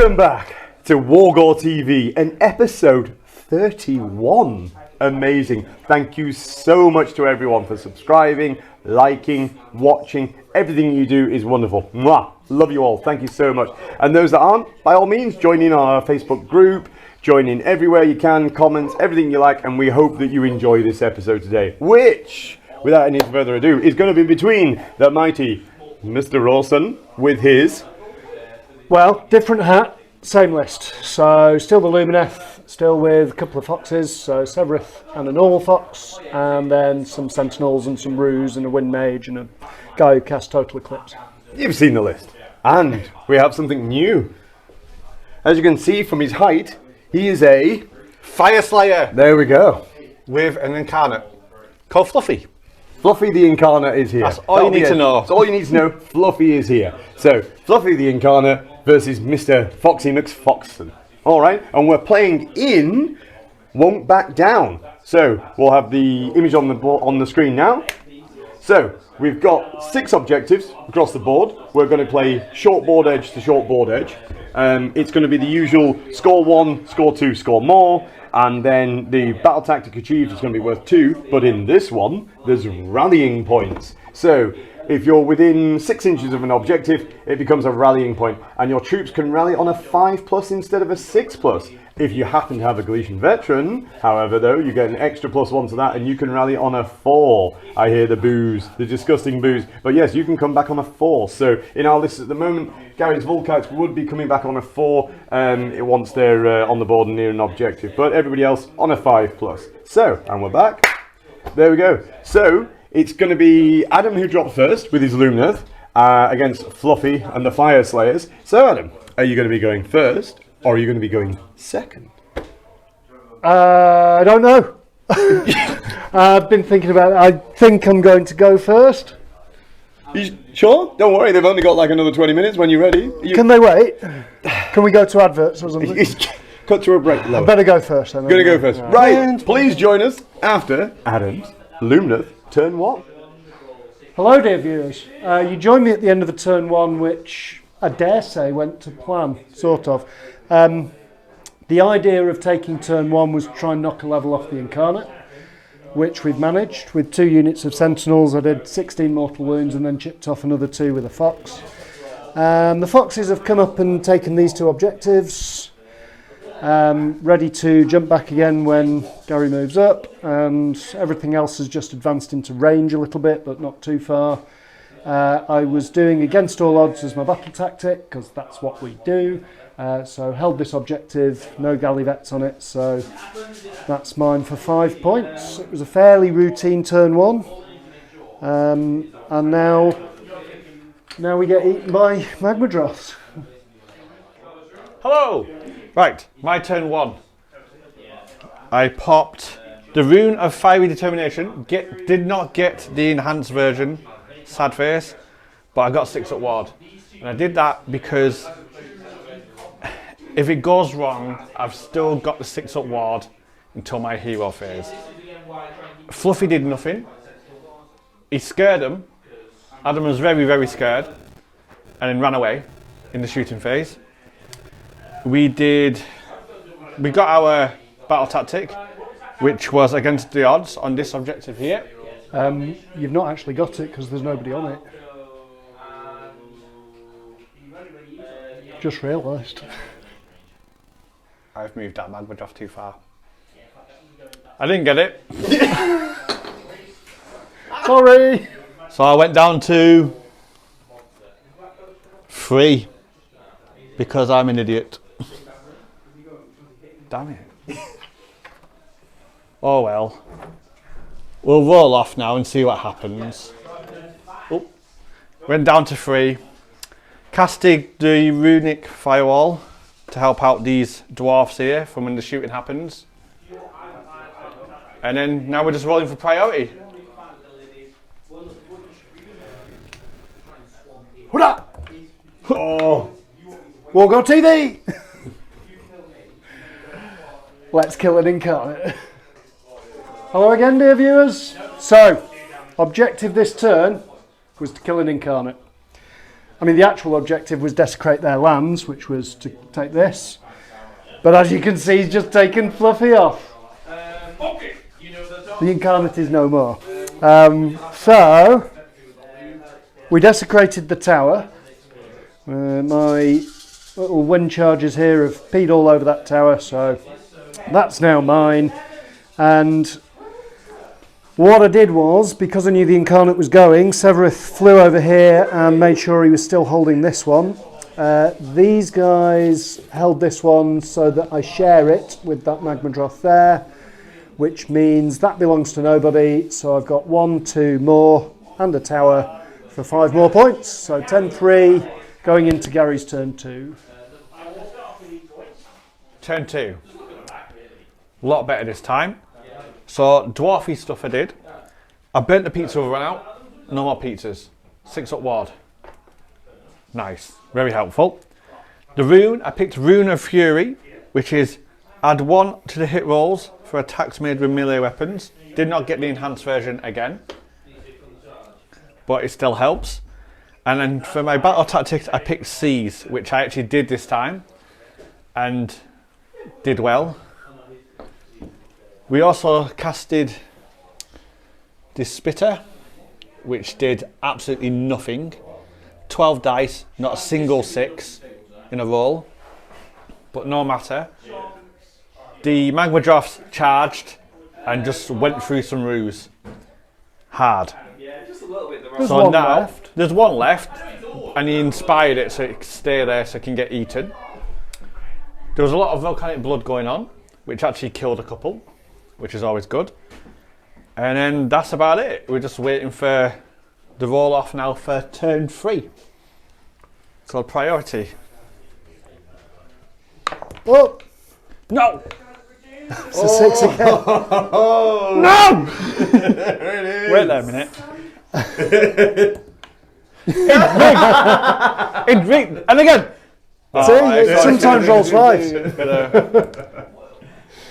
Welcome back to WGTV and episode 31. Amazing. Thank you so much to everyone for subscribing, liking, watching. Everything you do is wonderful. Mwah. Love you all. Thank you so much. And those that aren't, by all means, join in our Facebook group. Join in everywhere you can, comments, everything you like, and we hope that you enjoy this episode today, which, without any further ado, is going to be between the mighty Mr. Rawson with his... Well, different hat, same list. So still the Lumineth, still with a couple of foxes, so Severith and a normal fox, and then some sentinels and some roos and a wind mage and a guy who casts total eclipse. You've seen the list. And we have something new. As you can see from his height, he is a... Fyreslayer There we go. with an incarnate called Fluffy. Fluffy the Incarnate is here. That's all you need to know. That's all you need to know. Fluffy is here. So, Fluffy the Incarnate versus Mr. Foxy McFoxon. Alright, and we're playing in Won't Back Down. So, we'll have the image on the screen now. So, we've got 6 objectives across the board. We're going to play short board edge to short board edge. It's going to be the usual score 1, score 2, score more. And then the battle tactic achieved is going to be worth 2, but in this one, there's rallying points. So, if you're within 6 inches of an objective, it becomes a rallying point, and your troops can rally on a 5+ instead of a 6+. If you happen to have a Galician veteran, however, though, you get an extra +1 to that, and you can rally on a 4. I hear the boos, the disgusting boos. But yes, you can come back on a 4. So in our list at the moment, Gary's Volkites would be coming back on a 4 once they're on the board and near an objective. But everybody else on a 5+. So, and we're back. There we go. So, it's going to be Adam who dropped first with his Lumineth against Fluffy and the Fyreslayers. So, Adam, are you going to be going first? Or are you going to be going second? I don't know. I've been thinking about it. I think I'm going to go first. You sure? Don't worry, they've only got like another 20 minutes when you're ready. Can they wait? Can we go to adverts or something? Cut to a break. I better go first then. Going to go first. Right, please join us after Adam's Lumineth turn 1. Hello dear viewers. You joined me at the end of the turn 1, which I dare say went to plan, sort of. The idea of taking turn 1 was to try and knock a level off the Incarnate, which we've managed with 2 units of Sentinels. I did 16 mortal wounds and then chipped off another 2 with a Fox. The Foxes have come up and taken these 2 objectives, ready to jump back again when Gary moves up, and everything else has just advanced into range a little bit, but not too far. I was doing against all odds as my battle tactic, because that's what we do. So held this objective, no galley vets on it, so that's mine for 5 points. It was a fairly routine turn 1, and now we get eaten by magma droths. Hello! Right, my turn 1. I popped the Rune of Fiery Determination. Did not get the enhanced version, sad face, but I got 6 up ward. And I did that because if it goes wrong, I've still got the 6 up ward until my hero phase. Fluffy did nothing. He scared them. Adam was very, very scared and then ran away in the shooting phase. We got our battle tactic, which was against the odds on this objective here. You've not actually got it because there's nobody on it. Just realised. I've moved that magma off too far. I didn't get it. Sorry! So I went down to 3 because I'm an idiot. Damn it. Oh well. We'll roll off now and see what happens. Oh. Went down to 3. Casted the runic firewall to help out these dwarfs here from when the shooting happens. And then now we're just rolling for priority. Hurrah! Oh! WGTV! Let's kill an Incarnate. Hello again, dear viewers. So, objective this turn was to kill an Incarnate. I mean, the actual objective was desecrate their lands, which was to take this. But as you can see, he's just taken Fluffy off. The incarnate is no more. So, we desecrated the tower. My little wind charges here have peed all over that tower, so that's now mine. And what I did was, because I knew the incarnate was going, Severith flew over here and made sure he was still holding this one. These guys held this one so that I share it with that Magmadroth there, which means that belongs to nobody. So I've got 1, 2 more and a tower for 5 more points. So 10-3 going into Gary's turn 2. Turn 2. A lot better this time. So dwarfy stuff I did. I burnt the pizza oven out. No more pizzas. 6 up ward. Nice. Very helpful. The rune, I picked Rune of Fury, which is add 1 to the hit rolls for attacks made with melee weapons. Did not get the enhanced version again, but it still helps. And then for my battle tactics, I picked Seize, which I actually did this time and did well. We also casted Despitter, which did absolutely nothing. 12 dice, not a single 6 in a roll, but no matter. The Magmadroths charged and just went through some ruse. Hard. There's one left. There's one left, and he inspired it so it can stay there so it can get eaten. There was a lot of volcanic blood going on, which actually killed a couple, which is always good. And then that's about it. We're just waiting for the roll off now for turn 3. It's called priority. Oh! No! It's a 6 again. No! There it is. Wait there a minute. It's rigged. And again. See, it sometimes rolls 5.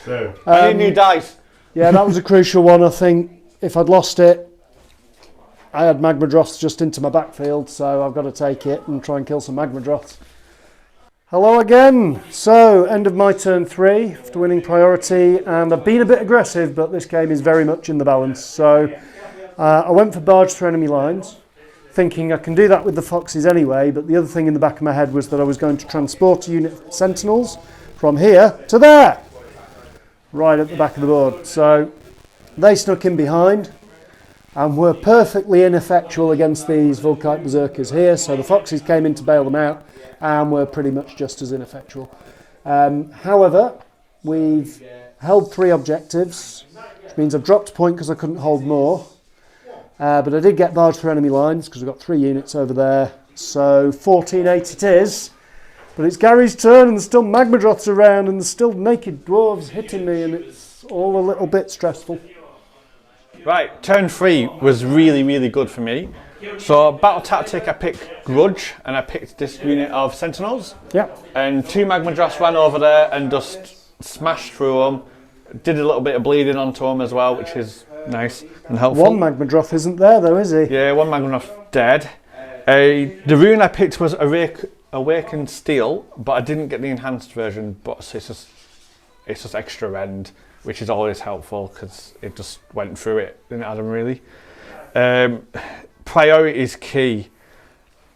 So, I need new dice. Yeah, that was a crucial one. I think if I'd lost it, I had Magmadroths just into my backfield, so I've got to take it and try and kill some Magmadroths. Hello again. So, end of my turn 3 after winning priority, and I've been a bit aggressive, but this game is very much in the balance. So, I went for barge through enemy lines, thinking I can do that with the foxes anyway, but the other thing in the back of my head was that I was going to transport a unit of sentinels from here to there, right at the back of the board. So, they snuck in behind and were perfectly ineffectual against these Volkite berserkers here, so the foxes came in to bail them out and were pretty much just as ineffectual. However, we've held 3 objectives, which means I've dropped a point because I couldn't hold more, but I did get barge through enemy lines because we've got 3 units over there, so 14-8 it is. But it's Gary's turn and there's still Magmadroths around and there's still naked dwarves hitting me, and it's all a little bit stressful. Right, turn 3 was really, really good for me. So, battle tactic, I picked Grudge, and I picked this unit of sentinels. Yeah. And 2 Magmadroths ran over there and just smashed through them. Did a little bit of bleeding onto them as well, which is nice and helpful. One Magmadroth isn't there though, is he? Yeah, 1 Magmadroth dead. The rune I picked was Awakened Steel, but I didn't get the enhanced version, but so it's just extra rend, which is always helpful because it just went through it, didn't add them really. Priority is key.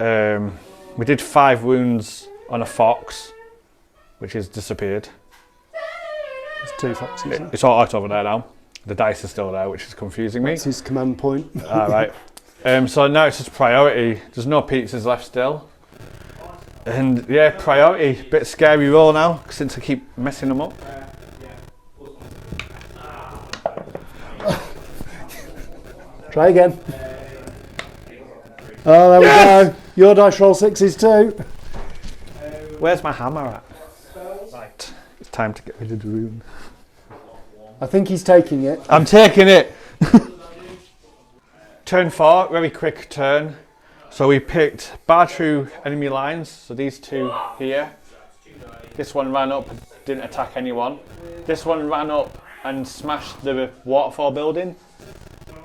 We did 5 wounds on a fox, which has disappeared. There's 2 foxes. It's all out over there now. The dice are still there, which is confusing me. That's his command point. Alright. So now it's just priority. There's no pizzas left still. And yeah, priority. Bit scary roll now, since I keep messing them up. Try again. Oh, there we go. Your dice roll 6s too. Where's my hammer at? Right. It's time to get rid of the rune. I think he's taking it. I'm taking it! Turn 4, very quick turn. So we picked barge through enemy lines. So these 2 here. This one ran up, didn't attack anyone. This one ran up and smashed the waterfall building.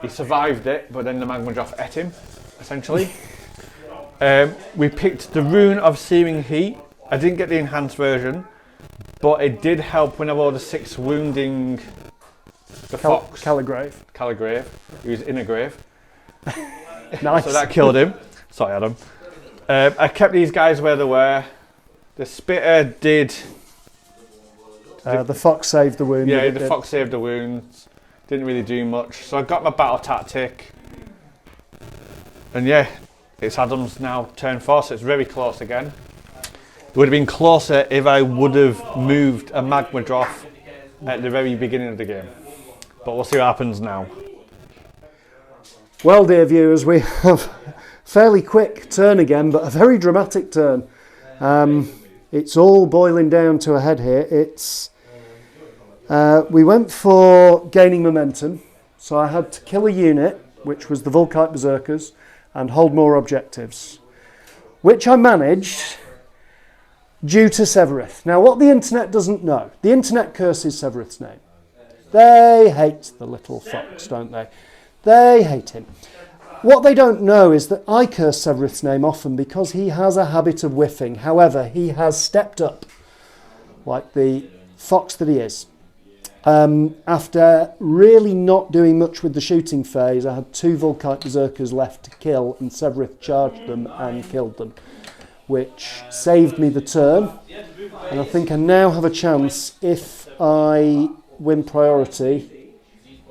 He survived it, but then the Magmadroth ate him, essentially. We picked the Rune of Searing Heat. I didn't get the enhanced version, but it did help when I rolled a 6 wounding the fox. Caligrave. He was in a grave. Nice. So that killed him. Sorry, Adam. I kept these guys where they were. The Spitter did... the fox saved the wound. Yeah, the fox saved the wounds. Didn't really do much. So I got my battle tactic. And yeah, it's Adam's now turn 4, so it's very close again. It would have been closer if I would have moved a magma Dwarf at the very beginning of the game. But we'll see what happens now. Well, dear viewers, we have a fairly quick turn again, but a very dramatic turn. It's all boiling down to a head here. We went for gaining momentum, so I had to kill a unit, which was the Volkite Berserkers, and hold more objectives, which I managed due to Severith. Now, what the internet doesn't know, the internet curses Severith's name. They hate the little fox, don't they? They hate him. What they don't know is that I curse Severith's name often because he has a habit of whiffing. However, he has stepped up like the fox that he is. After really not doing much with the shooting phase, I had 2 Volkite Berserkers left to kill, and Severith charged them and killed them, which saved me the turn. And I think I now have a chance, if I win priority.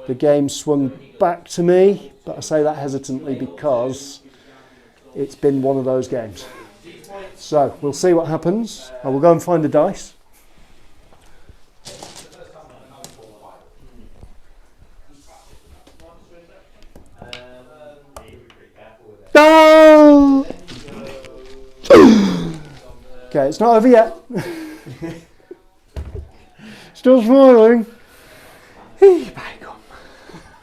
The game swung back to me, but I say that hesitantly because it's been one of those games. So we'll see what happens. I will go and find the dice. No! Okay, it's not over yet. Still smiling.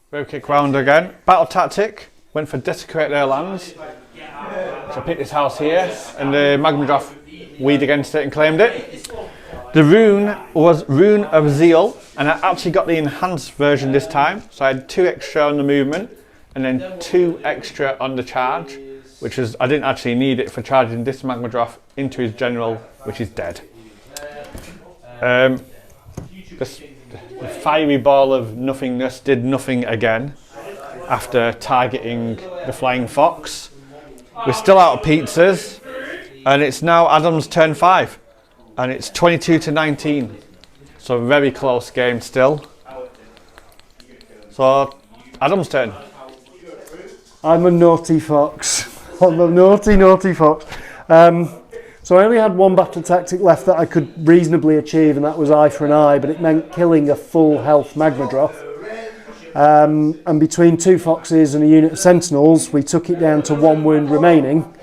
Row kick round again. Battle tactic. Went for desecrate their lands. So I picked this house here, and the magma Dwarf weed against it and claimed it. The rune was Rune of Zeal, and I actually got the enhanced version this time. So I had 2 extra on the movement, and then 2 extra on the charge, which is, I didn't actually need it for charging this magma Dwarf into his general, which is dead. The fiery ball of nothingness did nothing again after targeting the flying fox. We're still out of pizzas, and it's now Adam's turn 5, and it's 22-19, so a very close game still. So Adam's turn. I'm a naughty fox. I'm a naughty fox. So I only had 1 battle tactic left that I could reasonably achieve, and that was eye for an eye, but it meant killing a full health magma Dwarf. And between 2 foxes and a unit of sentinels, we took it down to 1 wound remaining.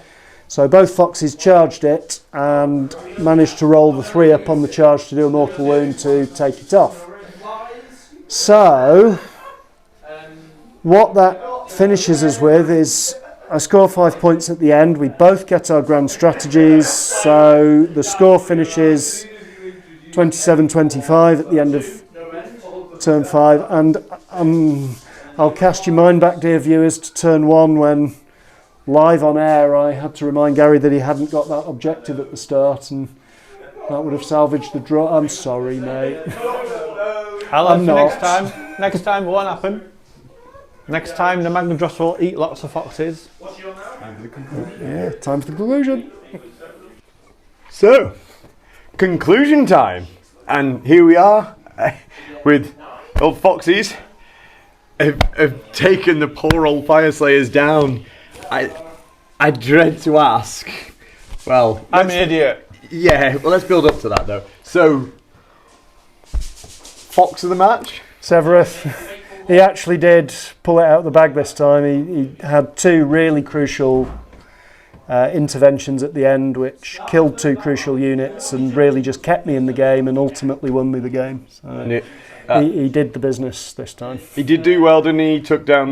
So both foxes charged it and managed to roll the 3 up on the charge to do a mortal wound to take it off. So what that finishes us with is I score 5 points at the end. We both get our grand strategies, so the score finishes 27-25 at the end of turn 5. And I'll cast your mind back, dear viewers, to turn 1 when live on air I had to remind Gary that he hadn't got that objective at the start, and that would have salvaged the draw. I'm sorry, mate. I'm not. Next time won't happen. Next time the magma Dwarf will eat lots of foxes. Yeah, time for the conclusion. So, conclusion time. And here we are with old foxes have taken the poor old Fyreslayers down. I dread to ask. Well, I'm an idiot. Yeah, well, let's build up to that though. So, fox of the match? Severith. He actually did pull it out of the bag this time. He had 2 really crucial interventions at the end, which killed 2 crucial units and really just kept me in the game and ultimately won me the game. So he did the business this time. He did do well, didn't he? Took down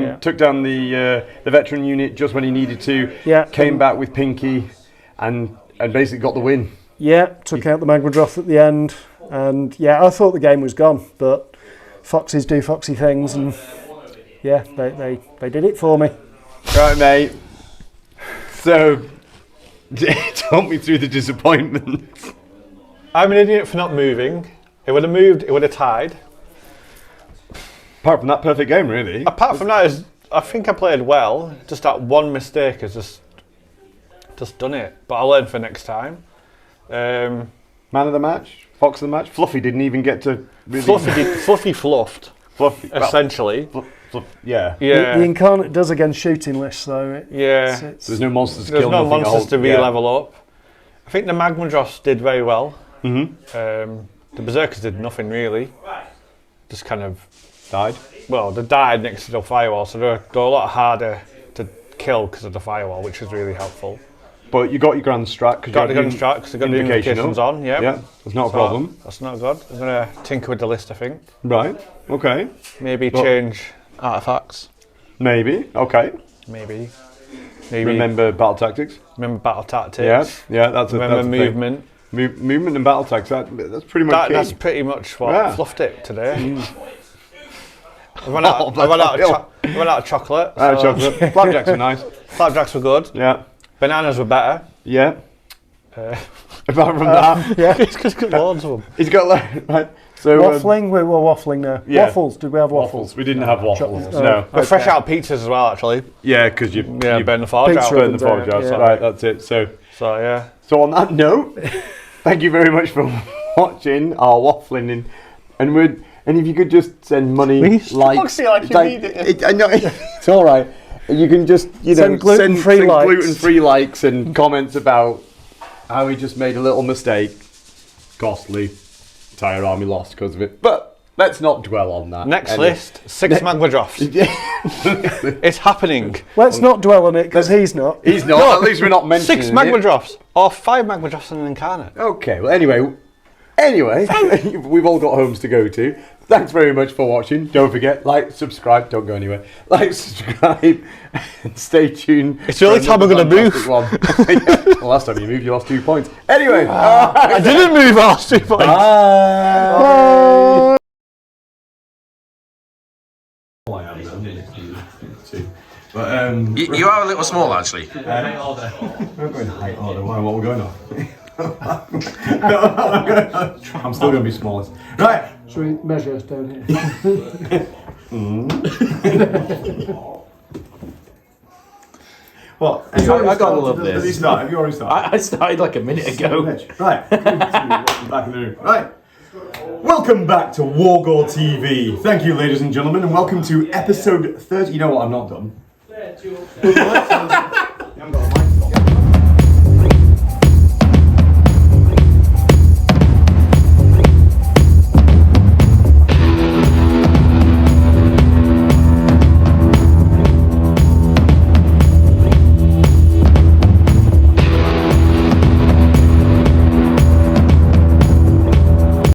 the veteran unit just when he needed to. Yeah. Came back with Pinky and basically got the win. Yeah, took out the magma Dwarf at the end, and yeah, I thought the game was gone, but foxes do foxy things, and yeah, they did it for me. Right, mate. So, Talk me through the disappointment. I'm an idiot for not moving. It would have moved, it would have tied. Apart from that perfect game, really. Apart from that, I think I played well. Just that one mistake has just done it. But I'll learn for next time. Man of the match? Fox of the match? Fluffy didn't even get to really... Fluffy fluffed. Fluffy, well, essentially. Yeah. The Incarnate does against shooting lists, though. There's no monsters to There's kill. no monsters to re-level yeah. up. I think the Magma Dross did very well. Mm-hmm. The Berserkers did nothing really. Just kind of Died? Well, they died next to the firewall, so they're a lot harder to kill because of the firewall, which is really helpful. But you got your grand strat. Got the grand strat because they got the indications on, Yeah, that's not a problem. That's not good. I'm going to tinker with the list, I think. Right, okay. Maybe change artifacts. Maybe, okay. Maybe. Remember battle tactics? Remember battle tactics. Yeah, that's a Remember that's movement. Movement and battle tactics, that's pretty much That's pretty much what fluffed it today. I ran out of chocolate. Chocolate. Flapjacks were nice. Flapjacks were good. Yeah. Bananas were better. Yeah. Apart from that, Yeah. He's got loads of them. he's got right. So Waffling, we're waffling now. Yeah. Waffles, did we have waffles? We didn't have waffles. Oh. No. But fresh out pizzas as well, actually. Yeah, because you burn the forge Pizza out. burn the forge out. Yeah. Right, that's it. So Yeah. So on that note, thank you very much for watching our waffling, and if you could just send money, Foxy, like you need it. I know it's all right. You can just Send gluten-free likes. gluten-free likes and comments about how we just made a little mistake. Costly, entire army lost because of it. But let's not dwell on that. Next list, 6 Magma Droffs. It's happening. Let's not dwell on it because he's not. He's not. At least we're not mentioning 6 Magma it. Droffs, or 5 Magma Droffs and an Incarnate. Okay, well, anyway, we've all got homes to go to. Thanks very much for watching. Don't forget, like, subscribe. Don't go anywhere. Like, subscribe, and stay tuned. It's the only time I'm going to move. Well, last time you moved, you lost 2 points. Anyway, I didn't move, I lost 2 points. Bye. But, You are a little small, actually. we're going height order. Why? What we're going on? I'm still going to be smallest. Right. Should we measure down here? What? I gotta love this. Have you started? Have you already started? I started like a minute ago. Right. Welcome back in the room. Right. Welcome back to Wargore TV. Thank you, ladies and gentlemen, and welcome to episode 30. You know what? I'm not done.